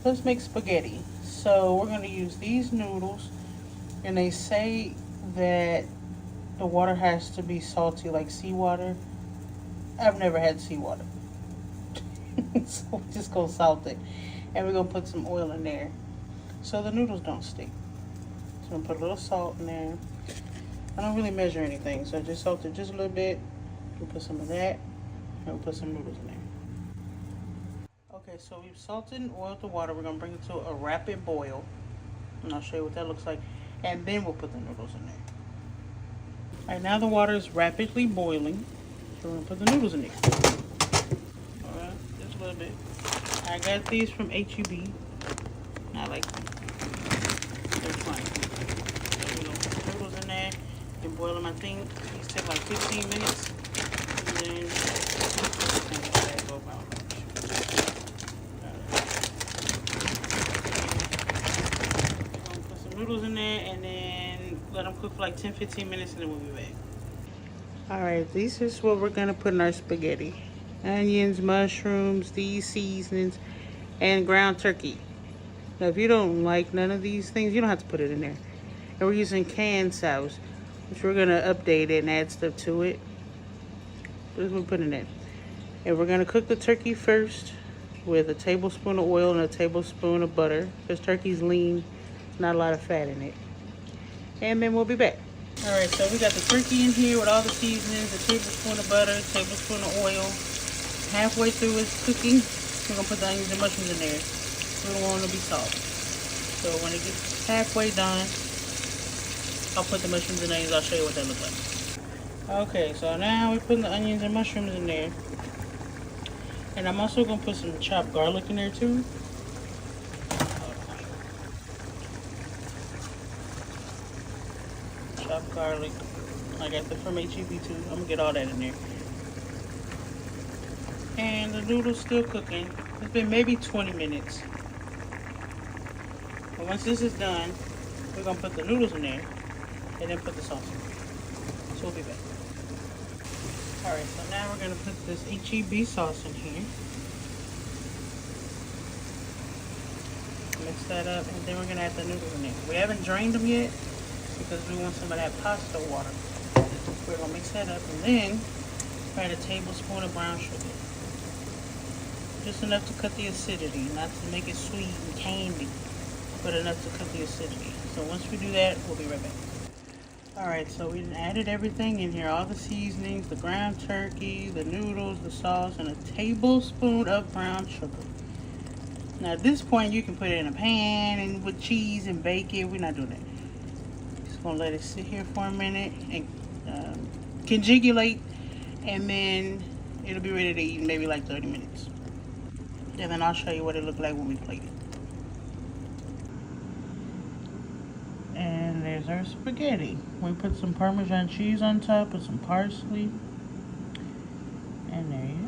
let's make spaghetti. So we're going to use these noodles, and they say that the water has to be salty like seawater. I've never had seawater. So we're just going to salt it. And we're going to put some oil in there so the noodles don't stick. So I'm going to put a little salt in there. I don't really measure anything, so I just salt it just a little bit. We'll put some of that, and we'll put some noodles in there. Okay, so we've salted and oiled the water. We're going to bring it to a rapid boil, and I'll show you what that looks like. And then we'll put the noodles in there. All right, now the water is rapidly boiling, so we're going to put the noodles in there. All right, just a little bit. I got these from HEB. I like them. They're fine. So we're going to put the noodles in there and boil them. I think these take like 15 minutes. And then go about. Put some noodles in there and then let them cook for like 10-15 minutes, and then we'll be back. All right, this is what we're gonna put in our spaghetti: onions, mushrooms, these seasonings, and ground turkey. Now, if you don't like none of these things, you don't have to put it in there. And we're using canned sauce, which we're gonna update it and add stuff to it. This is what we're putting in. And we're gonna cook the turkey first with a tablespoon of oil and a tablespoon of butter, because turkey's lean, not a lot of fat in it. And then we'll be back. All right, so we got the turkey in here with all the seasonings, a tablespoon of butter, a tablespoon of oil. Halfway through its cooking, we're gonna put the onions and mushrooms in there. We don't want them to be soft. So when it gets halfway done, I'll put the mushrooms and onions. I'll show you what that looks like. Okay, so now we're putting the onions and mushrooms in there. And I'm also gonna put some chopped garlic in there too. Chopped garlic. I got that from HEB too. I'm gonna get all that in there. And the noodles still cooking. It's been maybe 20 minutes. But once this is done, we're gonna put the noodles in there and then put the sauce in. So we'll be back. Alright, so now we're gonna put this HEB sauce in here. Mix that up, and then we're gonna add the noodles in there. We haven't drained them yet because we want some of that pasta water. We're gonna mix that up, and then add a tablespoon of brown sugar. Just enough to cut the acidity, not to make it sweet and candy, but enough to cut the acidity. So once we do that, we'll be right back. Alright, so we added everything in here, all the seasonings, the ground turkey, the noodles, the sauce, and a tablespoon of brown sugar. Now at this point, you can put it in a pan and with cheese and bake it. We're not doing that. Just gonna let it sit here for a minute and conjugulate, and then it'll be ready to eat in maybe like 30 minutes. And then I'll show you what it looked like when we plate it. And there's our spaghetti. We put some Parmesan cheese on top with some parsley. And there you